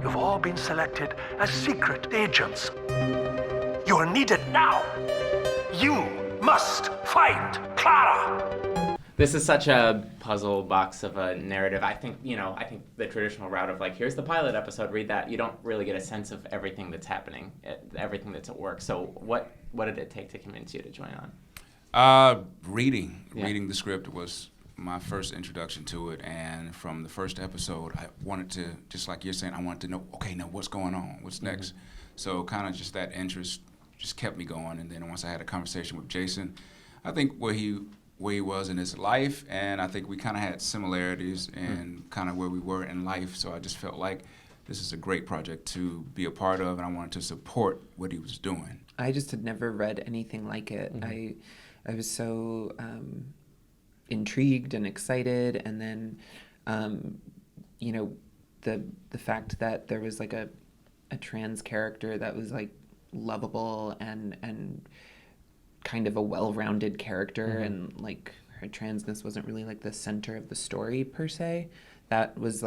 You've all been selected as secret agents. You are needed now. You must find Clara. This is such a puzzle box of a narrative. I think the traditional route of here's the pilot episode, read that, you don't really get a sense of everything that's happening, everything that's at work. So what did it take to convince you to join on? Reading the script was my first introduction to it, and from the first episode, I wanted to, just like you're saying, I wanted to know, okay, now what's going on? What's next? So kind of just that interest just kept me going, and then once I had a conversation with Jason, I think where he was in his life, and I think we kind of had similarities in kind of where we were in life, so I just felt like this is a great project to be a part of, and I wanted to support what he was doing. I just had never read anything like it. I was so intrigued and excited, and then the fact that there was a trans character that was lovable and kind of a well-rounded character, and her transness wasn't really the center of the story per se. That was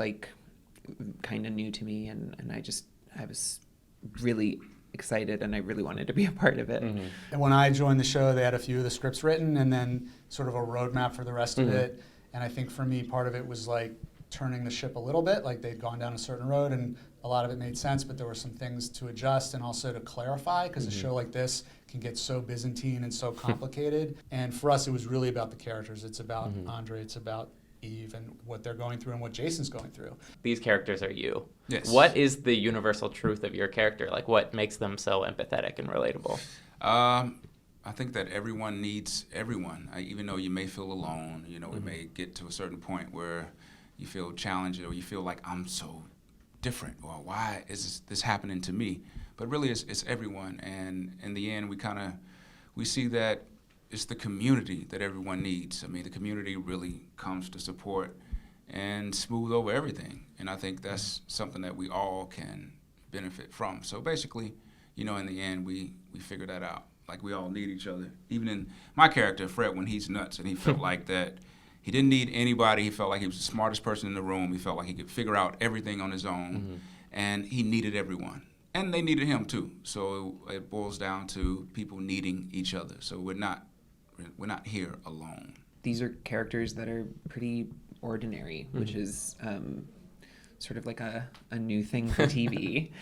kind of new to me, and I was really excited, and I really wanted to be a part of it. And when I joined the show, they had a few of the scripts written and then sort of a roadmap for the rest of it. And I think for me, part of it was turning the ship a little bit. They'd gone down a certain road and a lot of it made sense, but there were some things to adjust and also to clarify, because a show like this can get so Byzantine and so complicated. And for us, it was really about the characters. It's about André, it's about Eve and what they're going through and what Jason's going through. These characters are you. Yes. What is the universal truth of your character? What makes them so empathetic and relatable? I think that everyone needs everyone. Even though you may feel alone, it may get to a certain point where you feel challenged or you feel like I'm so different, or why is this happening to me? But really it's everyone, and in the end we see that it's the community that everyone needs. I mean, the community really comes to support and smooth over everything. And I think that's something that we all can benefit from. So basically, in the end, we figure that out. We all need each other. Even in my character, Fredwynn, he's nuts, and he felt like that he didn't need anybody. He felt like he was the smartest person in the room. He felt like he could figure out everything on his own, and he needed everyone. And they needed him too. So it boils down to people needing each other. So we're not here alone. These are characters that are pretty ordinary, which is sort of a new thing for TV.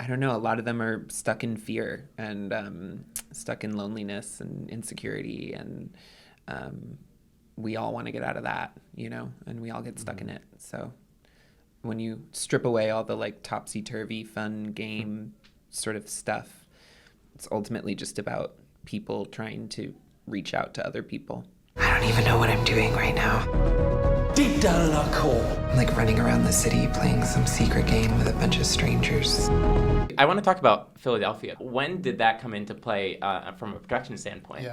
I don't know, a lot of them are stuck in fear and stuck in loneliness and insecurity, and we all want to get out of that, and we all get stuck in it. So when you strip away all the topsy-turvy fun game sort of stuff, it's ultimately just about people trying to reach out to other people. I don't even know what I'm doing right now. Deep down in our core, I'm running around the city playing some secret game with a bunch of strangers. I want to talk about Philadelphia. When did that come into play from a production standpoint?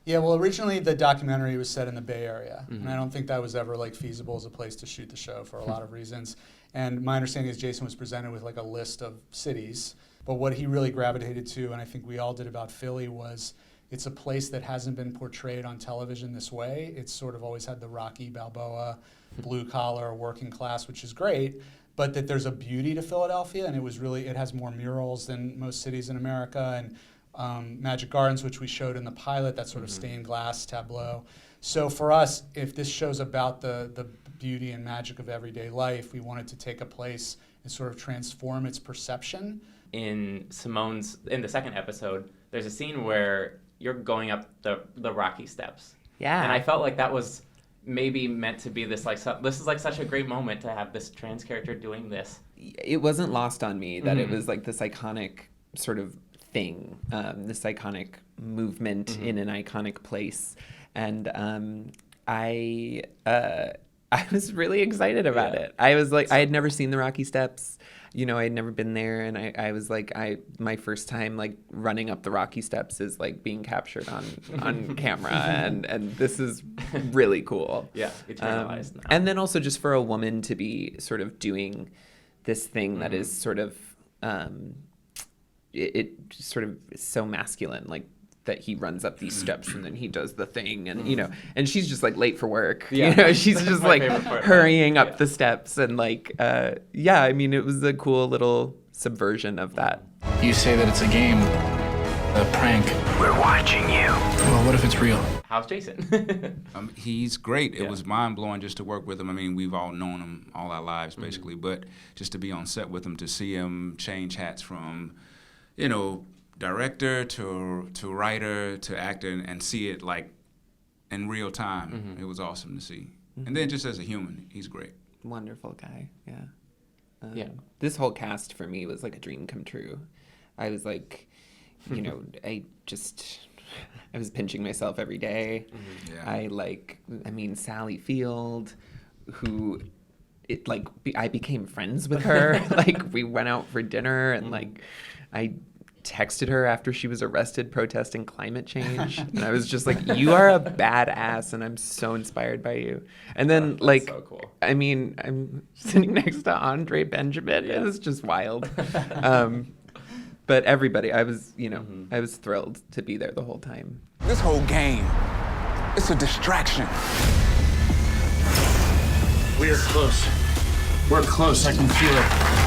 Yeah, well, originally the documentary was set in the Bay Area, and I don't think that was ever feasible as a place to shoot the show for a lot of reasons. And my understanding is Jason was presented with a list of cities, but what he really gravitated to, and I think we all did about Philly, was it's a place that hasn't been portrayed on television this way. It's sort of always had the Rocky Balboa, blue collar, working class, which is great, but that there's a beauty to Philadelphia, and it has more murals than most cities in America, and Magic Gardens, which we showed in the pilot, that sort of stained glass tableau. So for us, if this show's about the beauty and magic of everyday life, we wanted to take a place and sort of transform its perception. In the second episode, there's a scene where you're going up the rocky steps. Yeah. And I felt like that was maybe meant to be this this is such a great moment to have this trans character doing this. It wasn't lost on me that it was this iconic sort of thing, this iconic movement in an iconic place. And I was really excited about it. I was I had never seen the Rocky Steps. I had never been there, and I was my first time running up the Rocky Steps is being captured on camera, and this is really cool. Yeah, eternalized now. And then also just for a woman to be sort of doing this thing that is sort of it sort of is so masculine, that he runs up these steps and then he does the thing and you know, and she's just like late for work. Yeah. You know, she's just my like favorite part. hurrying up Yeah. the steps and like yeah, I mean it was a cool little subversion of that. You say that it's a game, a prank. We're watching you. Well, what if it's real? How's Jason? He's great. It Yeah. was mind-blowing just to work with him. I mean, we've all known him all our lives, basically, but just to be on set with him, to see him change hats from, you know, director to writer to actor and see it, like, in real time. It was awesome to see. And then just as a human, he's great. Wonderful guy, yeah. Yeah. This whole cast for me was like a dream come true. I was like, you know, I was pinching myself every day. Yeah. I mean, Sally Field, who, I became friends with her. Like, we went out for dinner and like, I texted her after she was arrested protesting climate change. And I was just like, you are a badass and I'm so inspired by you. And then That's so cool. I mean, I'm sitting next to André Benjamin. It was just wild. But everybody, I was, you know, I was thrilled to be there the whole time. This whole game, it's a distraction. We're close. We're close. I can feel it.